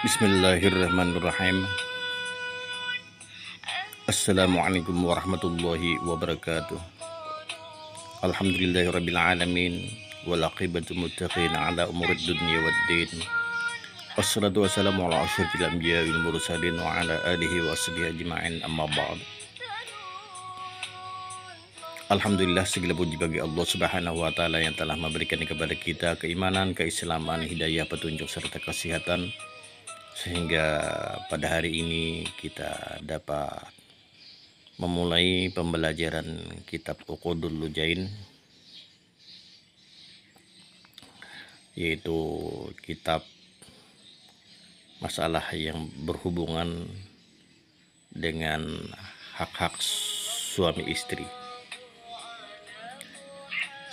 Bismillahirrahmanirrahim. Assalamualaikum warahmatullahi wabarakatuh. Alhamdulillahirabbil alamin wal aqibatu muttaqin ala umurid dunya waddin. Wassalatu wassalamu ala asyrafil anbiya'i wal mursalin wa ala alihi wa sahbihi ajma'in, amma ba'd. Alhamdulillah, segala puji bagi Allah Subhanahu wa taala yang telah memberikan kepada kita keimanan, keislaman, hidayah, petunjuk serta kesehatan, sehingga pada hari ini kita dapat memulai pembelajaran kitab Uqudul Lujain, yaitu kitab masalah yang berhubungan dengan hak-hak suami istri.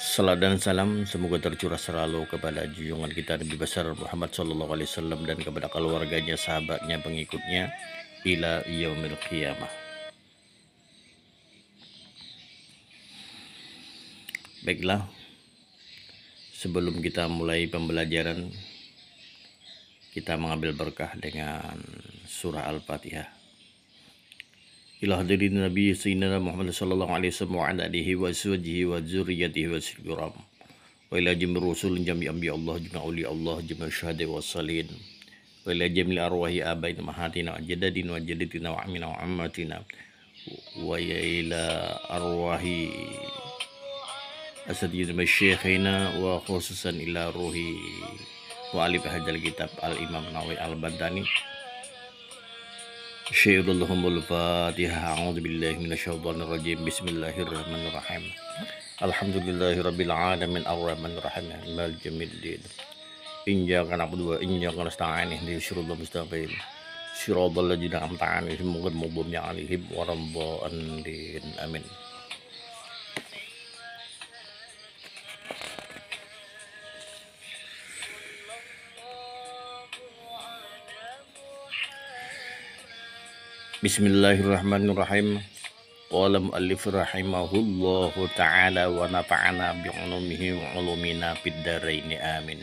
Salam dan salam semoga tercurah selalu kepada junjungan kita Nabi besar Muhammad SAW dan kepada keluarganya, sahabatnya, pengikutnya ila yaumil qiyamah. Baiklah, sebelum kita mulai pembelajaran, kita mengambil berkah dengan surah Al-Fatihah. Ila hadirin Nabi Sayyidina Muhammad sallallahu alaihi wasallam wa ala alihi wa azwajihi wa dzurriyyatihi wa sirram wa ila jamir rusul jami anbiya Allah jami auliya Allah jami syuhada wa salin wa ila jamil arwahi abaina mahatina wa jadadina wa jaddatina wa amina wa ammatina wa ila arwahi asatidina masyayikhina wa khususan ila ruhi wa alif hadal kitab al-Imam Nawawi al-Bantani. Syairul Fatihah. A'udzubillahi minasyaitonir rajim. Bismillahirrahmanirrahim. Alhamdulillahirabbil alamin arrahmanir rahim maliki yaumiddin. Iyyaka na'budu wa iyyaka nasta'in ihdinas siratal mustaqim. Shiratal ladzina an'amta 'alaihim ghairil maghdubi 'alaihim waladdallin. Amin. Bismillahirrahmanirrahim. Qala mu'allif rahimahullahu ta'ala wa nafa'ana bi'ulumihi wa ulumina fid dharaini amin.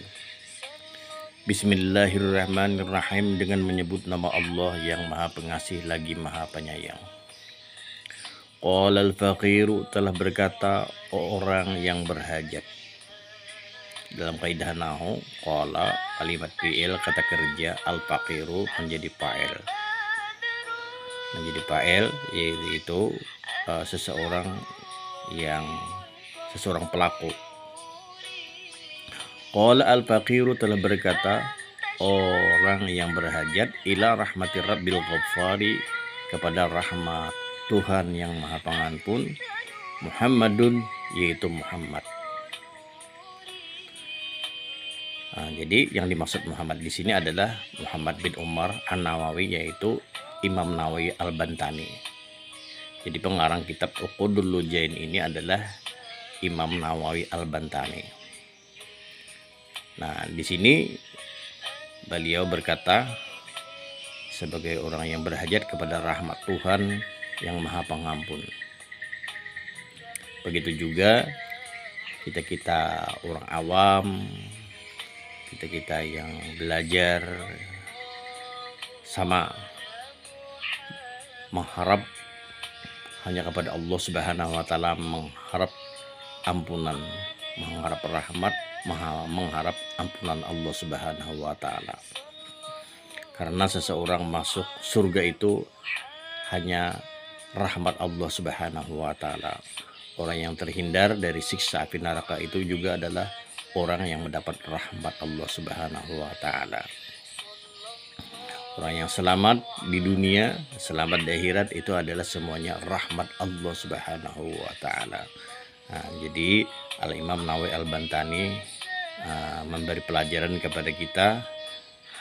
Bismillahirrahmanirrahim, dengan menyebut nama Allah yang Maha Pengasih lagi Maha Penyayang. Qala al-faqiru, telah berkata orang yang berhajat. Dalam kaidah nahwu, qala kalimat fi'il kata kerja, al-faqiru menjadi fa'il. Yaitu seseorang pelaku. Qala al-faqiru, telah berkata orang yang berhajat, ila rahmati rabbil ghaffari, kepada rahmat Tuhan yang Maha Pengampun, Muhammadun, yaitu Muhammad. Jadi yang dimaksud Muhammad di sini adalah Muhammad bin Umar An-Nawawi, yaitu Imam Nawawi Al-Bantani. Jadi pengarang kitab Uqudul Lujain ini adalah Imam Nawawi Al-Bantani. Nah, di sini beliau berkata sebagai orang yang berhajat kepada rahmat Tuhan yang Maha Pengampun. Begitu juga kita orang awam, kita yang belajar, sama mengharap hanya kepada Allah Subhanahu wa taala, mengharap ampunan, mengharap rahmat, mengharap ampunan Allah Subhanahu wa taala. Karena seseorang masuk surga itu hanya rahmat Allah Subhanahu wa taala. Orang yang terhindar dari siksa api neraka itu juga adalah orang yang mendapat rahmat Allah Subhanahu wa taala. Orang yang selamat di dunia, selamat di akhirat, itu adalah semuanya rahmat Allah Subhanahu wa taala. Jadi Al-Imam Nawawi Al-Bantani memberi pelajaran kepada kita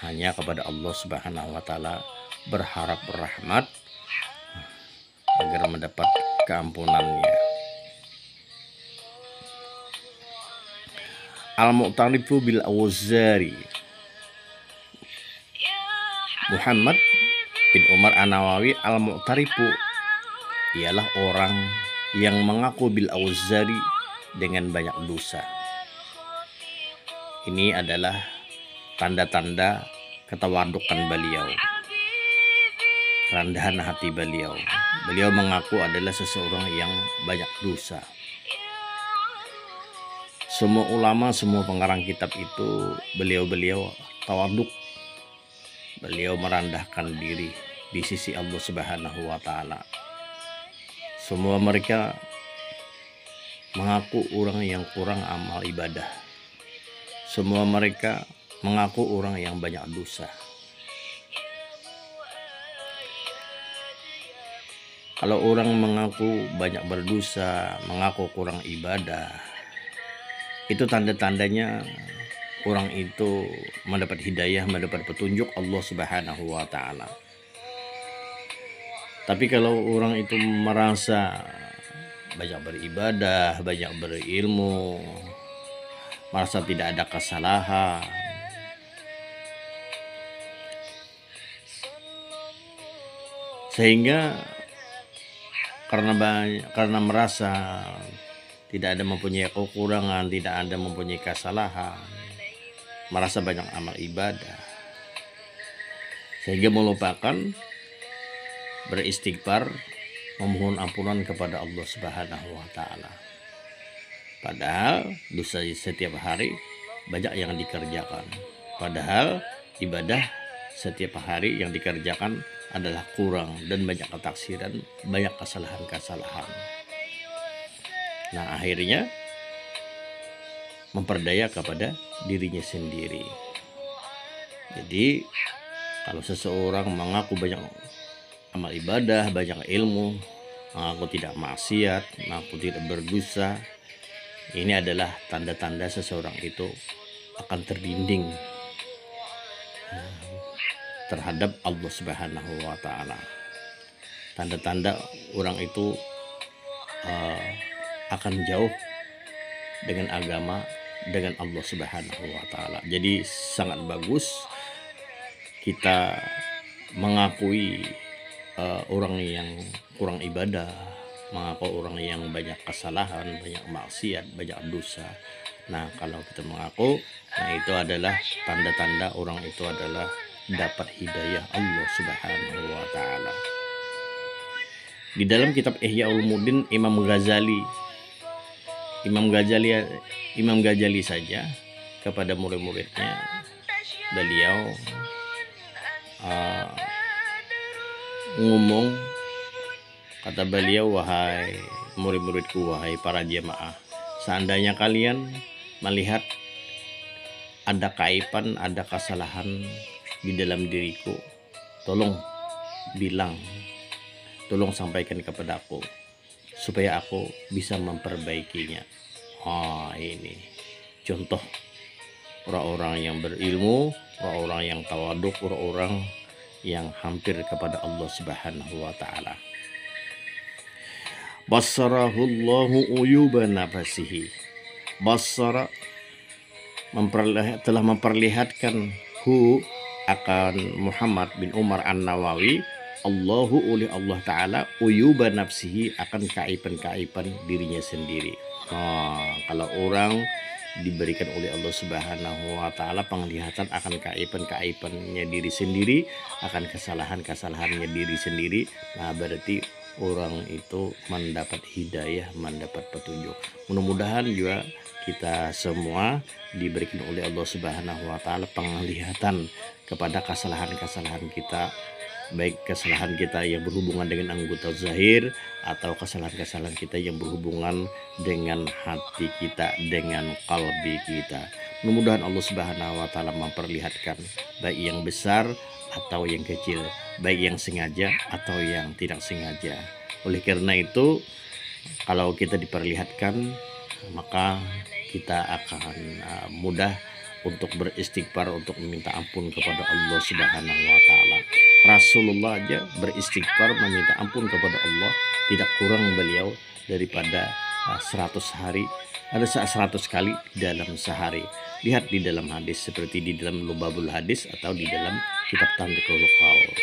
hanya kepada Allah Subhanahu wa taala berharap rahmat agar mendapat keampunannya. Al-Mu'tarifu bil Awzari. Muhammad bin Umar An-Nawawi Al-Mu'tarifu ialah orang yang mengaku bil Awzari, dengan banyak dosa. Ini adalah tanda-tanda ketawadukan beliau, kerendahan hati beliau. Beliau mengaku adalah seseorang yang banyak dosa. Semua ulama, semua pengarang kitab itu beliau tawaduk. Beliau merendahkan diri di sisi Allah Subhanahu wa taala. Semua mereka mengaku orang yang kurang amal ibadah. Semua mereka mengaku orang yang banyak dosa. Kalau orang mengaku banyak berdosa, mengaku kurang ibadah, itu tanda-tandanya orang itu mendapat hidayah, mendapat petunjuk Allah Subhanahu wa taala. Tapi kalau orang itu merasa banyak beribadah, banyak berilmu, merasa tidak ada kesalahan, sehingga karena merasa tidak ada mempunyai kekurangan, tidak ada mempunyai kesalahan, merasa banyak amal ibadah, sehingga melupakan beristighfar, memohon ampunan kepada Allah Subhanahu wa taala. Padahal dosa setiap hari banyak yang dikerjakan. Padahal ibadah setiap hari yang dikerjakan adalah kurang dan banyak ketaksiran, banyak kesalahan-kesalahan. Nah, akhirnya memperdaya kepada dirinya sendiri. Jadi kalau seseorang mengaku banyak amal ibadah, banyak ilmu, mengaku tidak maksiat, mengaku tidak berdosa, ini adalah tanda-tanda seseorang itu akan terbimbing terhadap Allah Subhanahu wa taala. Tanda-tanda orang itu akan jauh dengan agama, dengan Allah Subhanahu wa taala. Jadi sangat bagus kita mengakui orang yang kurang ibadah, mengaku orang yang banyak kesalahan, banyak maksiat, banyak dosa. Nah, kalau kita mengaku, nah itu adalah tanda-tanda orang itu adalah dapat hidayah Allah Subhanahu wa taala. Di dalam kitab Ihya Ulumuddin Imam Ghazali saja kepada murid-muridnya, beliau ngomong, kata beliau, wahai murid-muridku, wahai para jemaah, seandainya kalian melihat ada kaiban, ada kesalahan di dalam diriku, tolong bilang, tolong sampaikan kepadaku supaya aku bisa memperbaikinya. Ini contoh orang-orang yang berilmu, orang-orang yang tawaduk, orang-orang yang hampir kepada Allah Subhanahu wa taala. Basarahullahu uyuba nafsihi. Basara telah memperlihatkan akan Muhammad bin Umar An-Nawawi, Allahu oleh Allah taala, uyuba nafsihi, akan kaiban-kaiban dirinya sendiri. Kalau orang diberikan oleh Allah Subhanahu wa taala penglihatan akan kaiban-kaibannya diri sendiri, akan kesalahan-kesalahannya diri sendiri, nah berarti orang itu mendapat hidayah, mendapat petunjuk. Mudah-mudahan juga kita semua diberikan oleh Allah Subhanahu wa taala penglihatan kepada kesalahan-kesalahan kita, baik kesalahan kita yang berhubungan dengan anggota zahir atau kesalahan-kesalahan kita yang berhubungan dengan hati kita, dengan kalbi kita. Mudah-mudahan Allah Subhanahu wa taala memperlihatkan baik yang besar atau yang kecil, baik yang sengaja atau yang tidak sengaja. Oleh karena itu, kalau kita diperlihatkan, maka kita akan mudah untuk beristighfar, untuk meminta ampun kepada Allah Subhanahu wa taala. Rasulullah aja beristighfar, meminta ampun kepada Allah tidak kurang beliau daripada 100 hari, ada 100 kali dalam sehari. Lihat di dalam hadis, seperti di dalam Lubabul Hadis atau di dalam kitab Tanbiqul Qaul.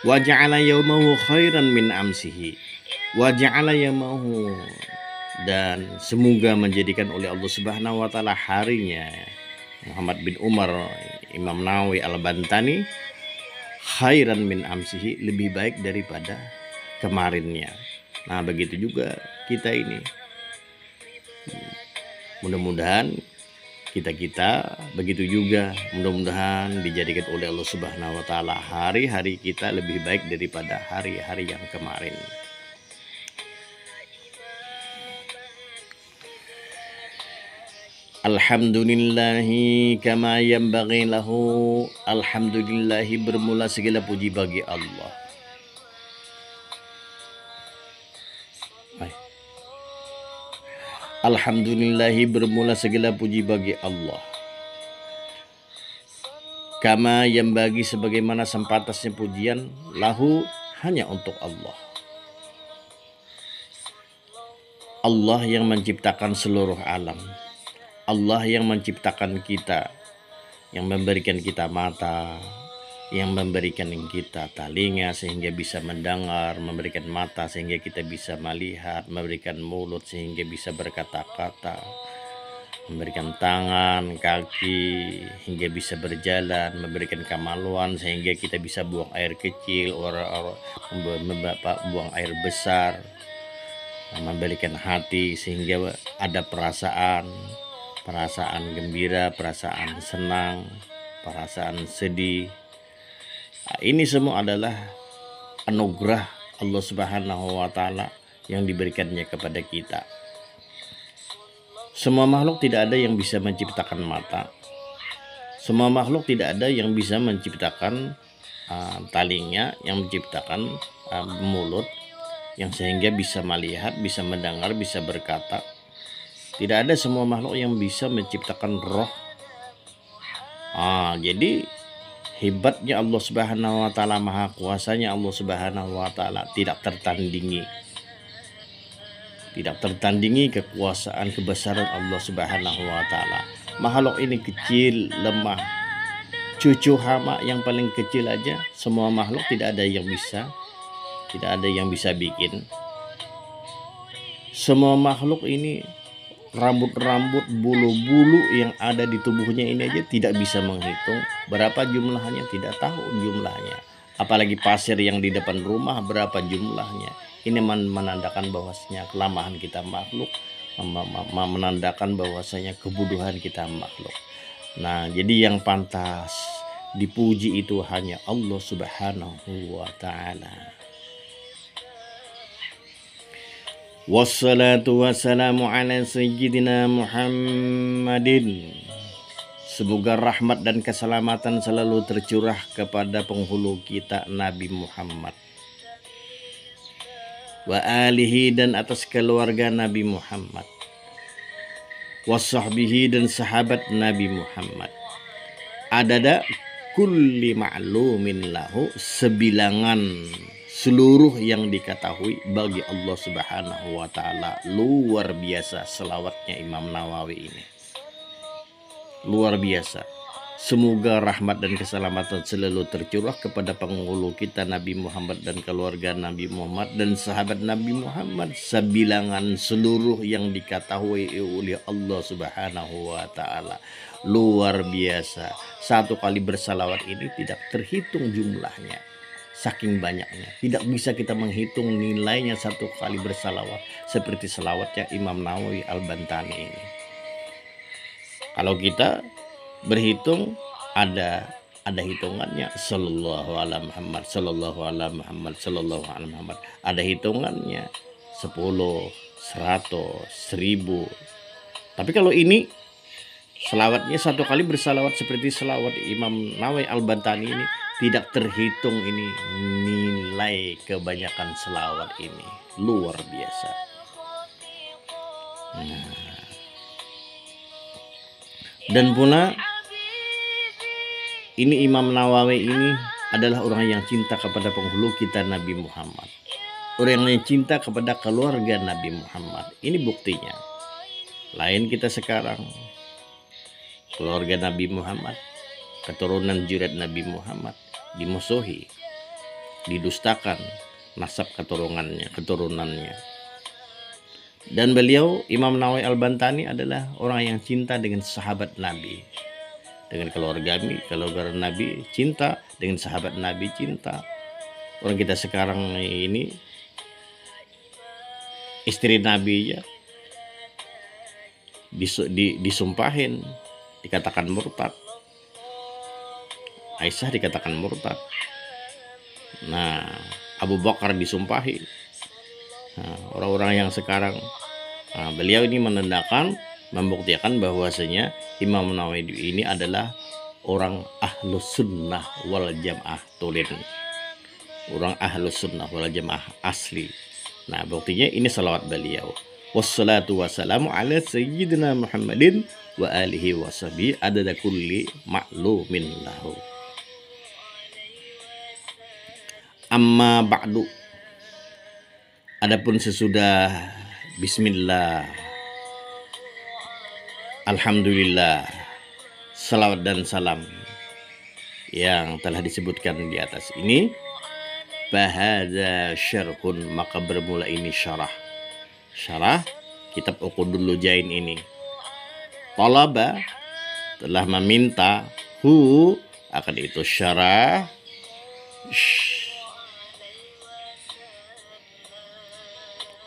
Wa ja'ala yaumahu khairan min amsihi. Wa ja'ala yaumahu, dan semoga menjadikan oleh Allah Subhanahu wa taala harinya Muhammad bin Umar Imam Nawawi Al-Bantani, khairan min amsihi, lebih baik daripada kemarinnya. Nah, begitu juga kita ini. Mudah-mudahan kita begitu juga, mudah-mudahan dijadikan oleh Allah Subhanahu wa taala hari-hari kita lebih baik daripada hari-hari yang kemarin. Alhamdulillahi kama yanbaghi lahu. Alhamdulillahi, bermula segala puji bagi Allah. Alhamdulillahi, bermula segala puji bagi Allah. Kama yanbaghi, sebagaimana sepantasnya pujian, lahu, hanya untuk Allah. Allah yang menciptakan seluruh alam. Allah yang menciptakan kita, yang memberikan kita mata, yang memberikan kita telinga sehingga bisa mendengar, memberikan mata sehingga kita bisa melihat, memberikan mulut sehingga bisa berkata-kata, memberikan tangan, kaki hingga bisa berjalan, memberikan kemaluan sehingga kita bisa buang air kecil, buang air besar, memberikan hati sehingga ada perasaan gembira, perasaan senang, perasaan sedih. Nah, ini semua adalah anugerah Allah Subhanahu wa taala yang diberikannya kepada kita. Semua makhluk tidak ada yang bisa menciptakan mata. Semua makhluk tidak ada yang bisa menciptakan telinga, yang menciptakan mulut, yang sehingga bisa melihat, bisa mendengar, bisa berkata. Tidak ada semua makhluk yang bisa menciptakan roh. Jadi hebatnya Allah Subhanahu wa taala, maha kuasanya Allah Subhanahu wa taala tidak tertandingi. Tidak tertandingi kekuasaan kebesaran Allah Subhanahu wa taala. Makhluk ini kecil, lemah. Cucu hama yang paling kecil aja, semua makhluk tidak ada yang bisa bikin. Semua makhluk ini, rambut-rambut, bulu-bulu yang ada di tubuhnya ini aja tidak bisa menghitung berapa jumlahnya, tidak tahu jumlahnya. Apalagi pasir yang di depan rumah berapa jumlahnya. Ini menandakan bahwasanya kelemahan kita makhluk, menandakan bahwasanya kebutuhan kita makhluk. Nah, jadi yang pantas dipuji itu hanya Allah Subhanahu wa taala. Wassalatu wassalamu ala sayyidina Muhammadin. Semoga rahmat dan keselamatan selalu tercurah kepada penghulu kita Nabi Muhammad, wa alihi, dan atas keluarga Nabi Muhammad, wasahbihi, dan sahabat Nabi Muhammad, adada kulli ma'lumin lahu, sebilangan seluruh yang diketahui bagi Allah Subhanahu wa taala. Luar biasa selawatnya Imam Nawawi ini. Luar biasa. Semoga rahmat dan keselamatan selalu tercurah kepada penghulu kita Nabi Muhammad dan keluarga Nabi Muhammad dan sahabat Nabi Muhammad, sebilangan seluruh yang diketahui oleh Allah Subhanahu wa taala. Luar biasa. Satu kali bersalawat ini tidak terhitung jumlahnya. Saking banyaknya, tidak bisa kita menghitung nilainya satu kali bersalawat seperti salawatnya Imam Nawawi Al-Bantani ini. Kalau kita berhitung, ada hitungannya, sallallahu ala Muhammad, sallallahu ala Muhammad, sallallahu ala Muhammad. Ada hitungannya 10, 100, 1000. Tapi kalau ini selawatnya satu kali bersalawat seperti selawat Imam Nawawi Al-Bantani ini, tidak terhitung ini nilai kebanyakan selawat ini. Luar biasa. Dan pula ini Imam Nawawi ini adalah orang yang cinta kepada penghulu kita Nabi Muhammad, orang yang cinta kepada keluarga Nabi Muhammad. Ini buktinya. Lain kita sekarang, keluarga Nabi Muhammad, keturunan jurat Nabi Muhammad dimusuhi, didustakan nasab keturunannya. Dan beliau Imam Nawawi Al-Bantani adalah orang yang cinta dengan sahabat Nabi. dengan keluarga Nabi cinta, dengan sahabat Nabi cinta. Orang kita sekarang ini istri Nabi ya disumpahin, dikatakan murtad. Aisyah dikatakan murtad. Nah, Abu Bakar disumpahi. Nah, orang-orang yang sekarang, beliau ini membuktikan bahwasanya Imam Nawawi ini adalah orang ahlus sunnah wal jamaah tulen, orang ahlus sunnah wal jamaah asli. Nah, buktinya ini salawat beliau. Wassalatu wassalamu ala sayyidina Muhammadin wa alihi wa sahbihi adada kulli ma'lumin lahu. Amma ba'du. Adapun sesudah bismillah, alhamdulillah, salawat dan salam yang telah disebutkan di atas ini, bahadza syarhun, maka bermula ini syarah kitab Uqudul Lujain ini. Talaba, telah meminta, akan itu syarah,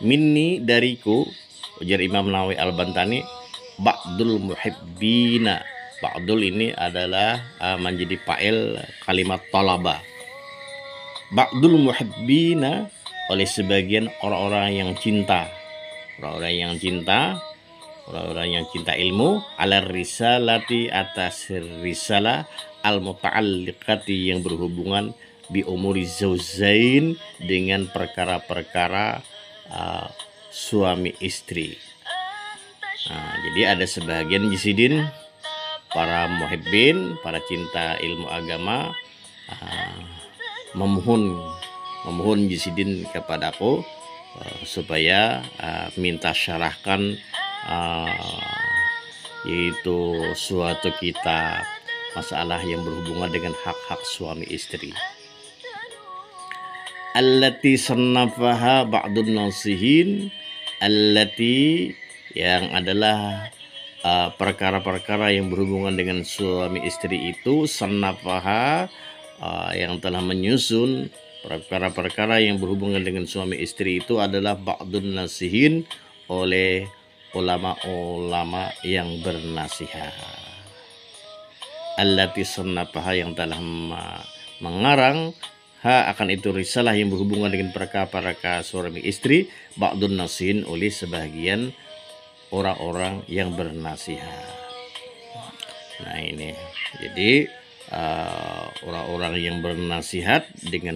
minni, dariku, ujar Imam Nawawi Al-Bantani, ba'dul muhibbina. Ba'dul ini adalah menjadi fa'il kalimat talaba. Ba'dul muhibbina, oleh sebagian orang-orang yang cinta, orang-orang yang cinta ilmu, ala risalati, atas risalah, al muta'alliqati, yang berhubungan bi umuri zauzain, dengan perkara-perkara suami istri. Jadi ada sebagian jisidin, para muhibbin, para cinta ilmu agama, memohon jisidin kepadaku supaya minta syarahkan yaitu suatu kitab masalah yang berhubungan dengan hak-hak suami istri. Allati sannafaha ba'dun nasihin, allati, yang adalah perkara-perkara yang berhubungan dengan suami istri itu, sannafaha, yang telah menyusun perkara-perkara yang berhubungan dengan suami istri itu adalah ba'dun nasihin, oleh ulama-ulama yang bernasihat. Allati sannafaha, yang telah mengarang akan itu risalah yang berhubungan dengan perkara-perkara suami istri, ba'dun nasihin, oleh sebagian orang-orang yang bernasihat. Nah ini, jadi orang-orang yang bernasihat dengan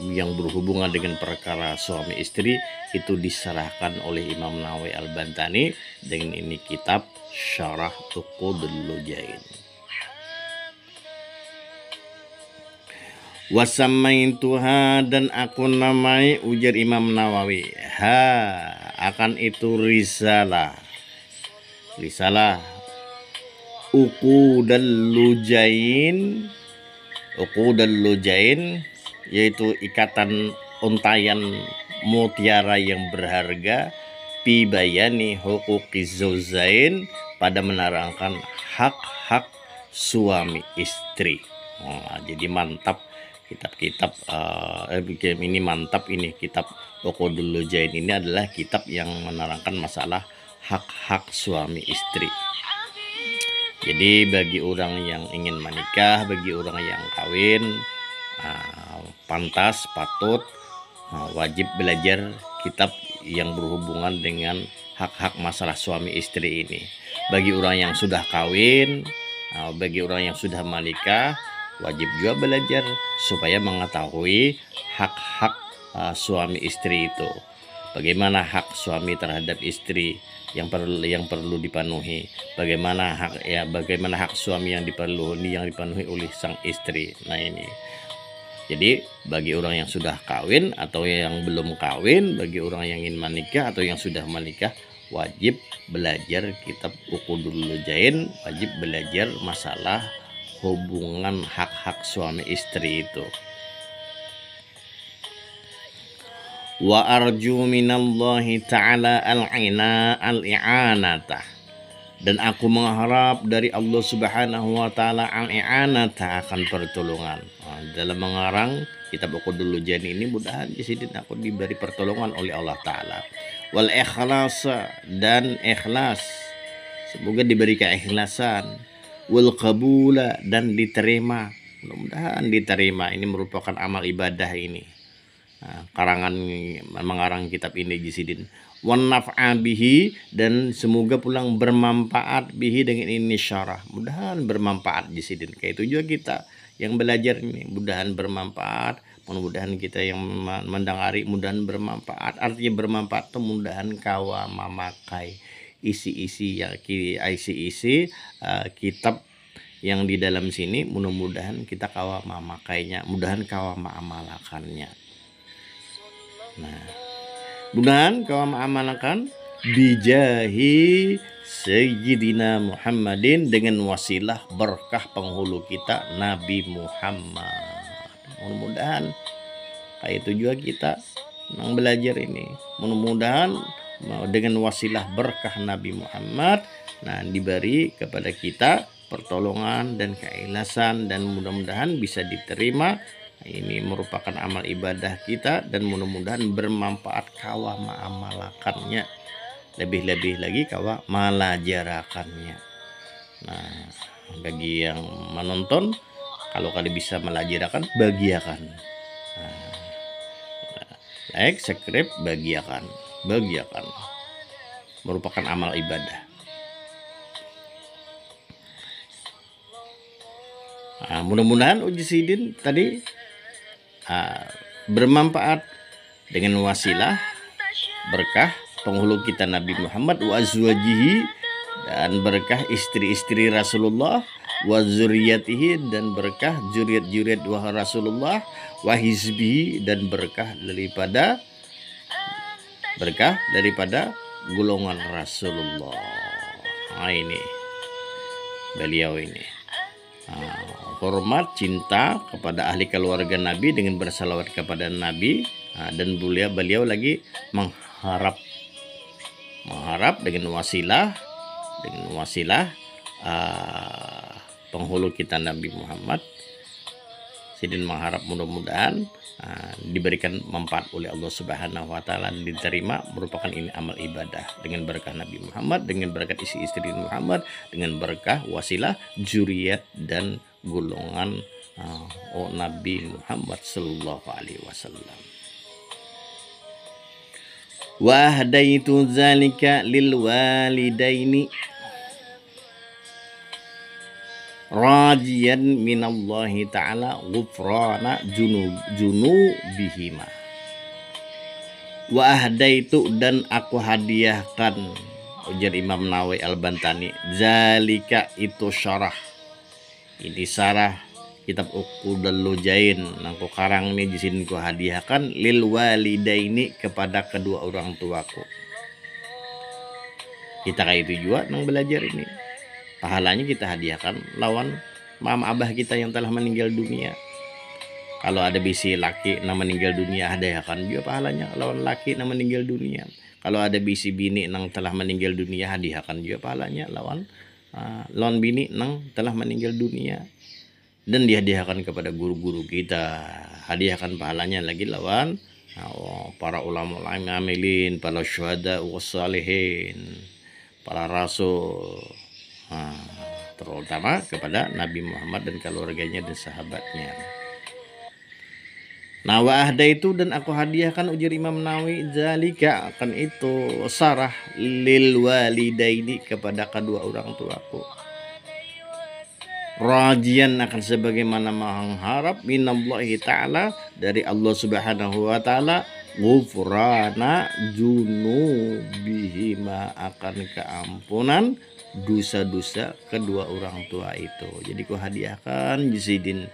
yang berhubungan dengan perkara suami istri itu diserahkan oleh Imam Nawawi Al-Bantani dengan ini kitab Syarah Uqudul Lujain. Wasamaituha, dan aku namai, ujar Imam Nawawi, akan itu risalah Uqudul Lujain, yaitu ikatan untayan mutiara yang berharga, fi bayani huquqiz zaujain, pada menerangkan hak-hak suami istri. Jadi mantap kitab-kitab ini, mantap ini kitab Uqudul Lujain ini adalah kitab yang menerangkan masalah hak-hak suami istri. Jadi bagi orang yang ingin menikah, bagi orang yang kawin, patut wajib belajar kitab yang berhubungan dengan hak-hak masalah suami istri ini. Bagi orang yang sudah kawin, bagi orang yang sudah menikah, wajib juga belajar supaya mengetahui hak-hak suami istri itu. Bagaimana hak suami terhadap istri yang perlu dipenuhi, bagaimana hak suami yang dipenuhi oleh sang istri. Nah ini, jadi bagi orang yang sudah kawin atau yang belum kawin, bagi orang yang ingin menikah atau yang sudah menikah, wajib belajar kitab Uqudul Lujain, wajib belajar masalah hubungan hak-hak suami istri itu. Wa arju minallahi ta'ala al-i'anata, dan aku mengharap dari Allah Subhanahu wa taala al-i'anata akan pertolongan. Dalam mengarang kitab Uqudul Jani ini mudahan Jasidin aku diberi pertolongan oleh Allah taala. Wal ikhlas, dan ikhlas, semoga diberi keikhlasan. Wal qabula, dan diterima, mudah-mudahan diterima. Ini merupakan amal ibadah ini. Karangan mengarang kitab ini Jasidin. Wan naf'a bihi, dan semoga pulang bermanfaat bihi dengan ini syarah. Mudahan bermanfaat Jasidin. Kayak itu juga kita yang belajar ini, mudahan bermanfaat. Mudah-mudahan kita yang mendengari mudahan bermanfaat. Artinya bermanfaat itu mudahan kawa memakai isi-isi kitab yang di dalam sini, mudah-mudahan kita kawa memakainya, mudahan kawa mengamalkannya. Nah, mudahan kawa mengamalkan bijahi Sayyidina Muhammadin, dengan wasilah berkah penghulu kita Nabi Muhammad. Mudah-mudahan kayak itu juga kita yang belajar ini, mudah-mudahan dengan wasilah berkah Nabi Muhammad, nah diberi kepada kita pertolongan dan keikhlasan, dan mudah-mudahan bisa diterima. Ini merupakan amal ibadah kita, dan mudah-mudahan bermanfaat kawa mengamalkannya, lebih-lebih lagi kawa melajarakannya. Nah, bagi yang menonton, kalau kalian bisa melajarakan, bagiakan. Like, subscribe, bagiakan. Merupakan amal ibadah. Mudah-mudahan Jasidin tadi bermanfaat dengan wasilah berkah penghulu kita Nabi Muhammad wa azwajihi, dan berkah istri-istri Rasulullah, wa zuriyatihi, dan berkah juriat-juriat wa Rasulullah, wa hizbihi, dan berkah daripada golongan Rasulullah. Nah, ini beliau ini hormat cinta kepada ahli keluarga Nabi dengan bersalawat kepada Nabi, dan beliau lagi mengharap dengan wasilah penghulu kita Nabi Muhammad. Sidin mengharap mudah-mudahan diberikan manfaat oleh Allah Subhanahu wa taala, diterima, merupakan ini amal ibadah dengan berkah Nabi Muhammad, dengan berkat istri Muhammad, dengan berkah wasilah juriyat dan golongan Nabi Muhammad sallallahu alaihi wasallam. Wa hadaitu zalika lil walidaini rajian minallahi ta'ala ghufrana junubihima. Wa ahdaitu, dan aku hadiahkan, ujar Imam Nawawi Al-Bantani, zalika itu syarah, ini syarah kitab Uqudul Jain nangku karang ini di sini ku hadiahkan lil walidaini, kepada kedua orang tuaku. Kita kayak itu juga nang belajar ini, pahalanya kita hadiahkan lawan mama abah kita yang telah meninggal dunia. Kalau ada bisi laki yang meninggal dunia, hadiahkan juga pahalanya lawan laki yang meninggal dunia. Kalau ada bisi bini yang telah meninggal dunia, hadiahkan juga pahalanya lawan bini yang telah meninggal dunia. Dan dihadiahkan kepada guru-guru kita, hadiahkan pahalanya lagi lawan para ulama amilin, para syuhada wassalihin, para rasul, terutama kepada Nabi Muhammad dan keluarganya dan sahabatnya. Nah, wa ahdaitu, dan aku hadiahkan, ujar Imam Nawawi, zalika, akan itu sarah lil walidaini, kepada kedua orang tuaku, rajian, akan sebagaimana mengharap, minallahi ta'ala, dari Allah Subhanahu wa ta'ala, ghufrana junubihima, akan keampunan dosa-dosa kedua orang tua itu. Jadi ku hadiahkan Jasidin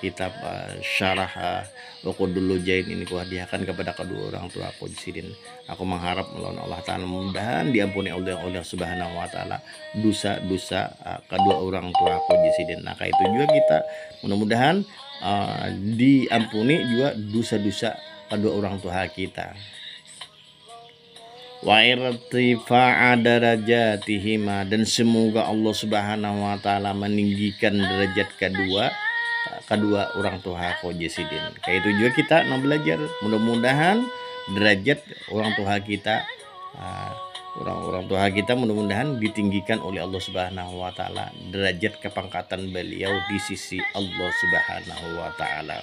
kitab syarah Uqudul Jain ini ku hadiahkan kepada kedua orang tua aku Jasidin. Aku mengharap melawan Allah Ta'ala, mudah-mudahan diampuni oleh Allah Subhanahu wa Ta'ala dosa-dosa kedua orang tua aku Jasidin. Nah, kayak itu juga kita mudah-mudahan diampuni juga dosa-dosa kedua orang tua kita. wa irtifa'a darajatihima, dan semoga Allah Subhanahu wa taala meninggikan derajat kedua orang tua kau Jesidin. Kayak itu juga kita belajar, mudah-mudahan derajat orang tua kita, orang tua kita mudah-mudahan ditinggikan oleh Allah Subhanahu wa taala, derajat kepangkatan beliau di sisi Allah Subhanahu wa taala.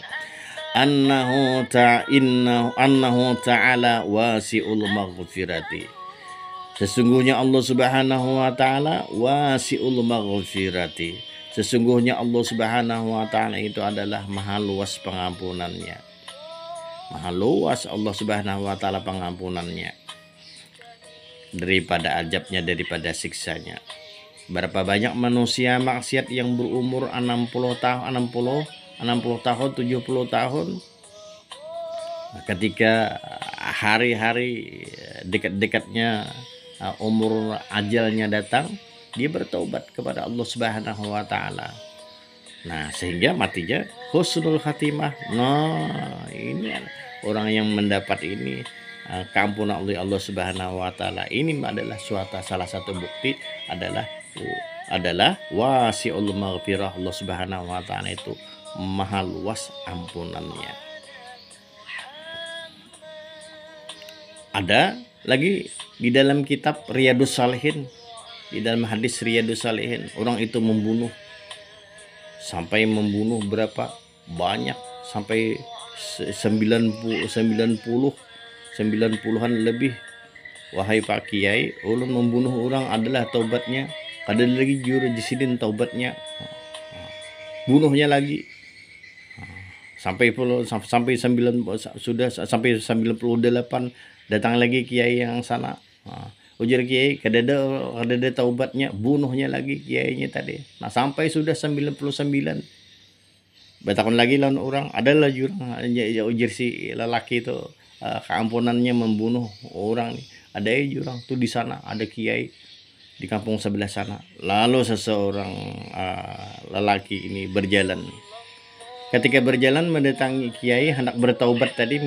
Annahu ta'ala wasi'ul maghfirati. Sesungguhnya Allah Subhanahu wa taala wasi'ul maghfirati. Sesungguhnya Allah Subhanahu wa taala itu adalah maha luas pengampunannya. Maha luas Allah Subhanahu wa taala pengampunannya, daripada azabnya, daripada siksanya. Berapa banyak manusia maksiat yang berumur 60 tahun, 70 tahun, ketika hari-hari dekat-dekatnya umur ajalnya datang, dia bertobat kepada Allah Subhanahu wa taala. Nah, sehingga matinya husnul khatimah. Nah, ini orang yang mendapat ini keampunan oleh Allah Subhanahu wa taala, ini adalah salah satu bukti adalah wasi'ul maghfirah. Allah Subhanahu wa taala itu maha luas ampunannya. Ada lagi di dalam kitab Riyadhus Shalihin, di dalam hadis Riyadhus Shalihin, orang itu sampai membunuh berapa banyak, sampai 90-an lebih. Wahai Pak Kiai, ulun membunuh orang adalah taubatnya. Ada lagi juru Jesidin taubatnya, bunuhnya lagi. Sampai 98 datang lagi kiai yang sana. Ujar kiai, kadada taubatnya, bunuhnya lagi kiainya tadi. Nah, sampai sudah 99. Batakon lagi lawan orang, adalah jurang ujar si lelaki itu keampunannya membunuh orang nih. Ada jurang tuh di sana, ada kiai di kampung sebelah sana. Lalu seseorang lelaki ini berjalan. Ketika berjalan mendatangi kiai hendak bertaubat tadi,